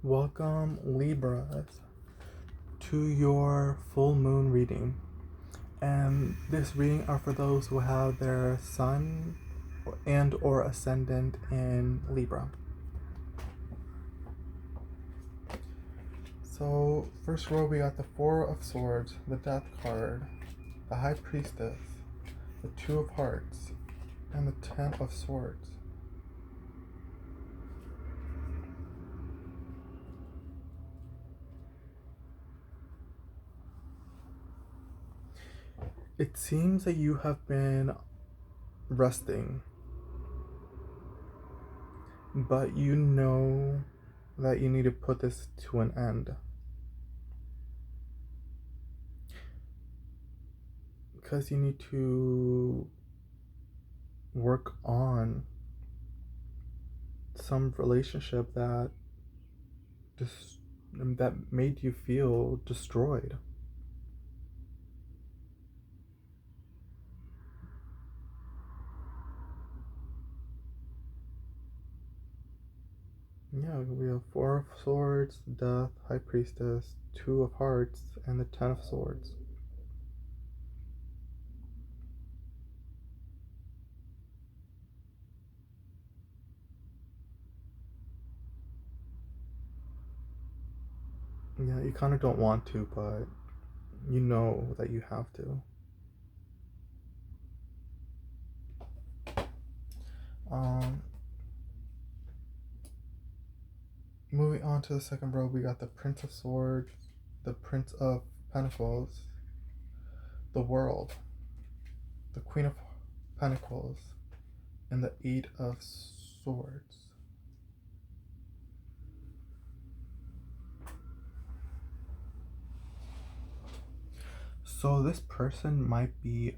Welcome, Libras, to your full moon reading. And this reading are for those who have their sun and or ascendant in Libra. So, first row we got the Four of Swords, the Death card, the High Priestess, the Two of Hearts, and the Ten of Swords. It seems that you have been resting, but you know that you need to put this to an end. Because you need to work on some relationship that that made you feel destroyed. Yeah, we have Four of Swords, Death, High Priestess, Two of Hearts, and the Ten of Swords. Yeah, you kind of don't want to, but you know that you have to. Um, Moving on to the second row, we got the Prince of Swords, the Prince of Pentacles, the World, the Queen of Pentacles, and the Eight of Swords. So this person might be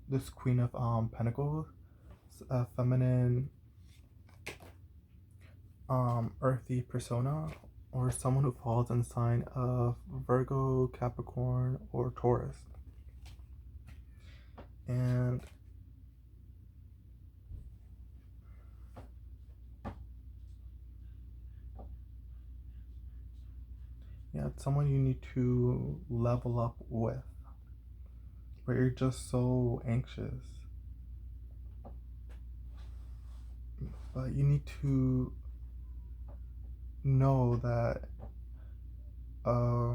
this Queen of Pentacles, a feminine, earthy persona, or someone who falls in the sign of Virgo, Capricorn, or Taurus. And yeah, it's someone you need to level up with, but you're just so anxious. But you need to know that a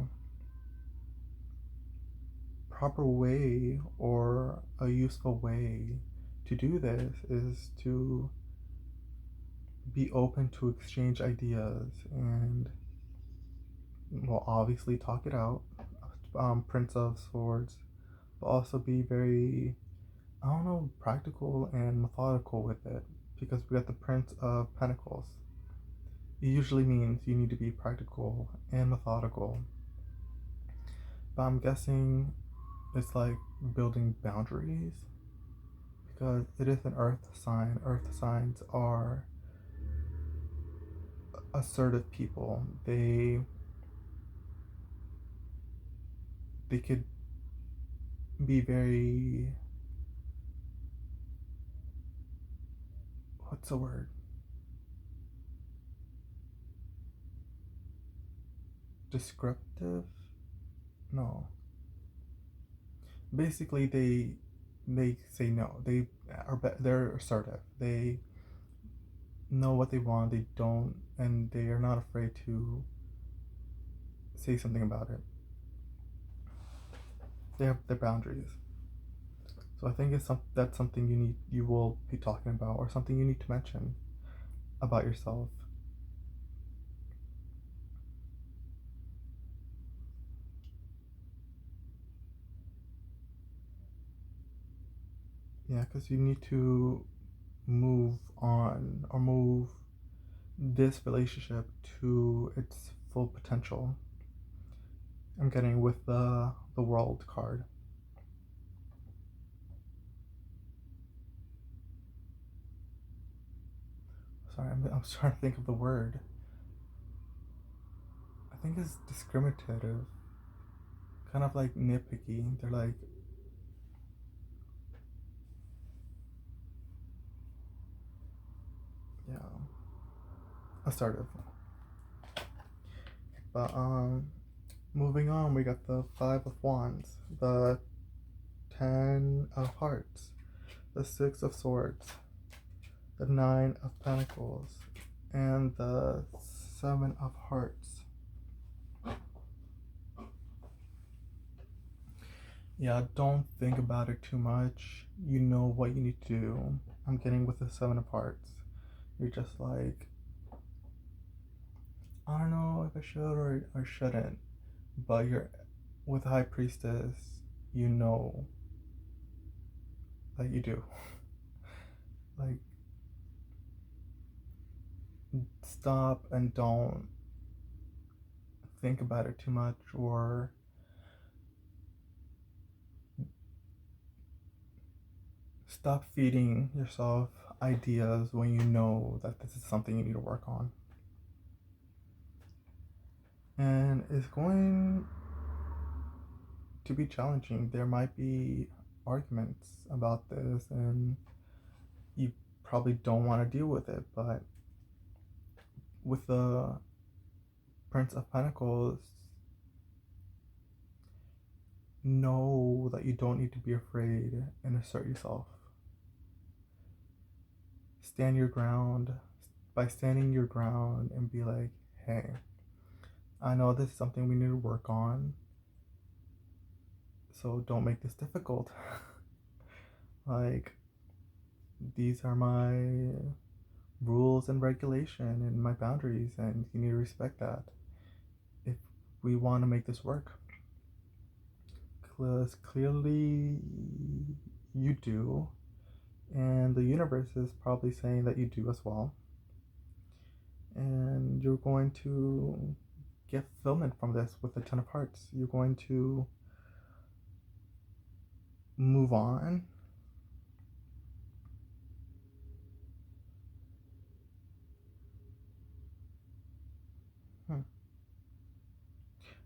proper way or a useful way to do this is to be open to exchange ideas and, well, obviously talk it out, Prince of Swords, but also be very, I don't know, practical and methodical with it, because we got the Prince of Pentacles. It usually means you need to be practical and methodical, but I'm guessing it's like building boundaries, because it is an earth sign. Earth signs are assertive people. They could be very, what's the word, descriptive, no, basically they say no. They're assertive. They know what they want. They don't, and they are not afraid to say something about it. They have their boundaries. So I think that's something you will be talking about, or something you need to mention about yourself. Yeah, because you need to move on, or move this relationship to its full potential. I'm getting with the World card. Sorry, I'm trying to think of the word. I think it's discriminative, kind of like nitpicky. They're like, yeah, assertive. But moving on, we got the Five of Wands, the Ten of Hearts, the Six of Swords, the Nine of Pentacles, and the Seven of Hearts. Yeah, don't think about it too much. You know what you need to do. I'm getting with the Seven of Hearts. You're just like, I don't know if I should or shouldn't. But you're with High Priestess, you know that you do. Like, stop and don't think about it too much, or stop feeding yourself ideas when you know that this is something you need to work on. And it's going to be challenging. There might be arguments about this, and you probably don't want to deal with it, but with the Prince of Pentacles, know that you don't need to be afraid and assert yourself. Stand your ground. By standing your ground and be like, hey, I know this is something we need to work on, so don't make this difficult. Like, these are my rules and regulation and my boundaries, and you need to respect that if we want to make this work. Because clearly you do, and the universe is probably saying that you do as well. And you're going to get fulfillment from this with the Ten of Hearts. You're going to move on.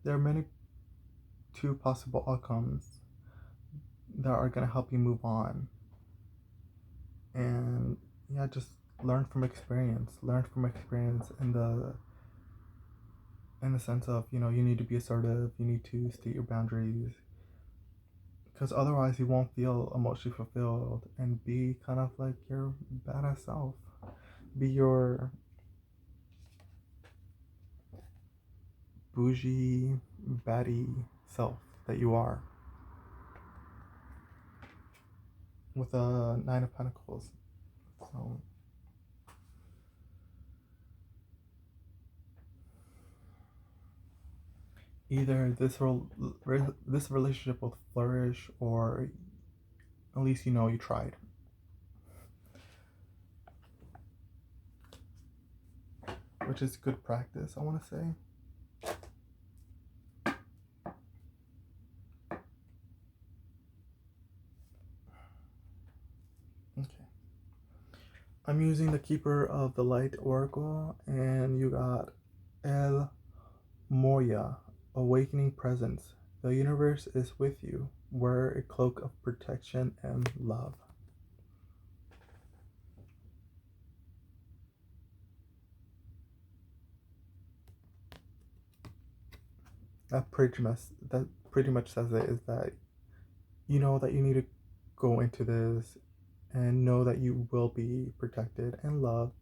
There are two possible outcomes that are going to help you move on. And yeah, just learn from experience. Learn from experience in the sense of, you need to be assertive, you need to state your boundaries, because otherwise you won't feel emotionally fulfilled and be kind of like your badass self. Be your bougie, baddie self that you are. With a Nine of Pentacles. So either this relationship will flourish, or at least you tried. Which is good practice, I want to say. Okay. I'm using the Keeper of the Light Oracle, and you got El Moya, Awakening Presence. The universe is with you. Wear a cloak of protection and love. That pretty much says it, is that you know that you need to go into this and know that you will be protected and loved,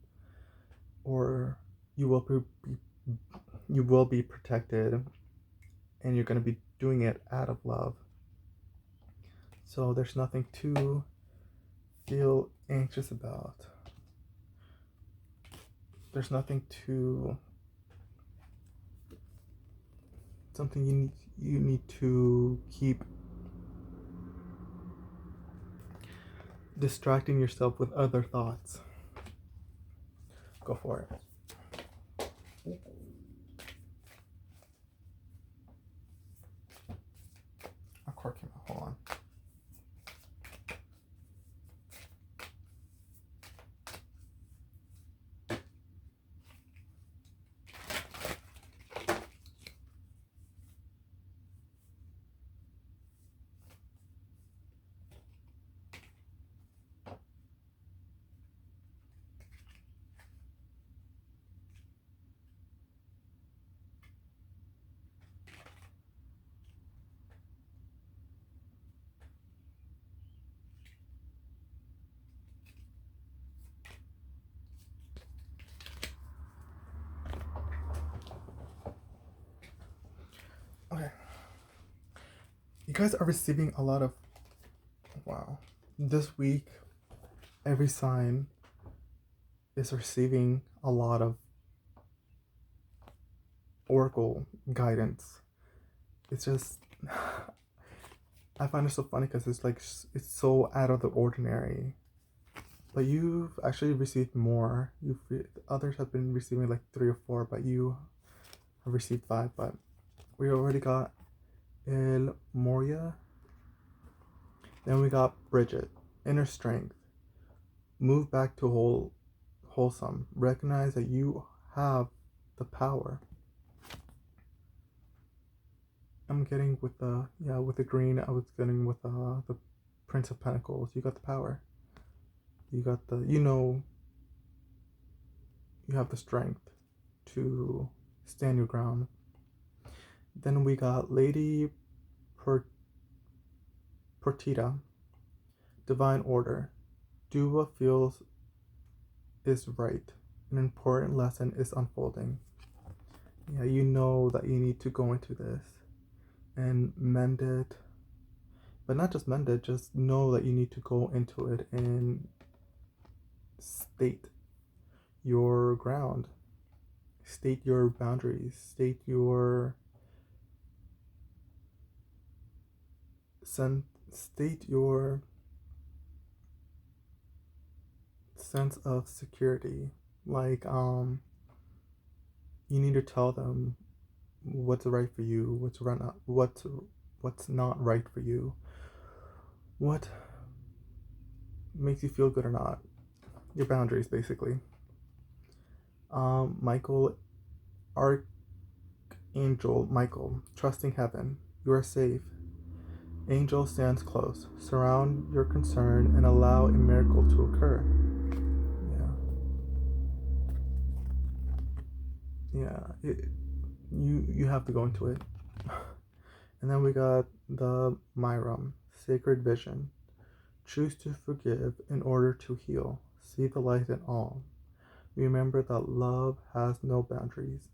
or you will be protected, and you're going to be doing it out of love. So there's nothing to feel anxious about. There's nothing to something you need to keep distracting yourself with other thoughts. Go for it. A cork came out. Hold on. You guys are receiving a lot of, wow. This week, every sign is receiving a lot of oracle guidance. It's just, I find it so funny because it's like, it's so out of the ordinary. But you've actually received more. Others have been receiving like 3 or 4, but you have received 5. But we already got El Moria. Then we got Bridget, inner strength. Move back to wholesome. Recognize that you have the power. I'm getting with the green. I was getting with the Prince of Pentacles. You got the power. You got you have the strength to stand your ground. Then we got Lady Portita, divine order. Do what feels is right. An important lesson is unfolding. Yeah, you know that you need to go into this and mend it. But not just mend it, just know that you need to go into it and state your ground, state your boundaries, state your sense of security. Like you need to tell them what's right for you, what's not right for you, what makes you feel good or not, your boundaries basically. Michael, Archangel Michael, trusting heaven, you are safe. Angel stands close. Surround your concern and allow a miracle to occur. Yeah. You have to go into it. And then we got the Myram, sacred vision. Choose to forgive in order to heal. See the light in all. Remember that love has no boundaries.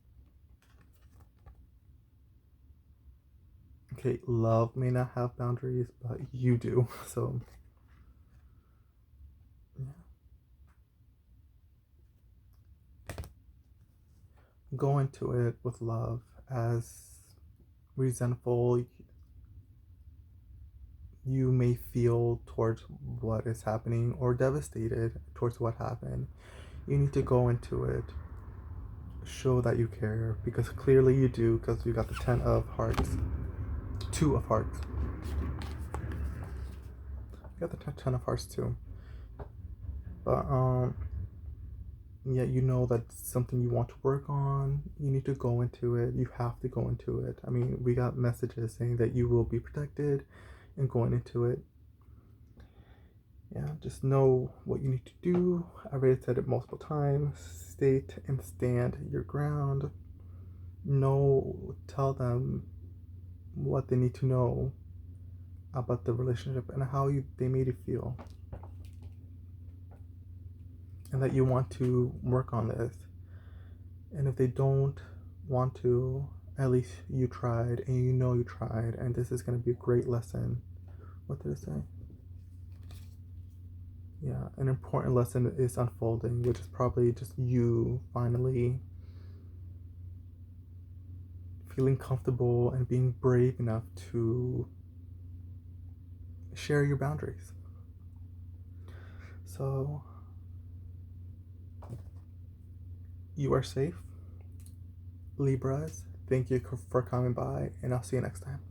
Okay, love may not have boundaries, but you do. So, yeah. Go into it with love. As resentful you may feel towards what is happening or devastated towards what happened, you need to go into it, show that you care, because clearly you do, because you got the 10 of hearts, 2 of hearts. You got the 10 of hearts too. But yeah, you know that's something you want to work on. You need to go into it. You have to go into it. I mean, we got messages saying that you will be protected and going into it. Yeah, just know what you need to do. I already said it multiple times. State and stand your ground. Tell them what they need to know about the relationship and how they made you feel. And that you want to work on this. And if they don't want to, at least you tried, and you know you tried, and this is going to be a great lesson. What did it say? Yeah, an important lesson is unfolding, which is probably just you finally feeling comfortable and being brave enough to share your boundaries. So, you are safe. Libras, thank you for coming by, and I'll see you next time.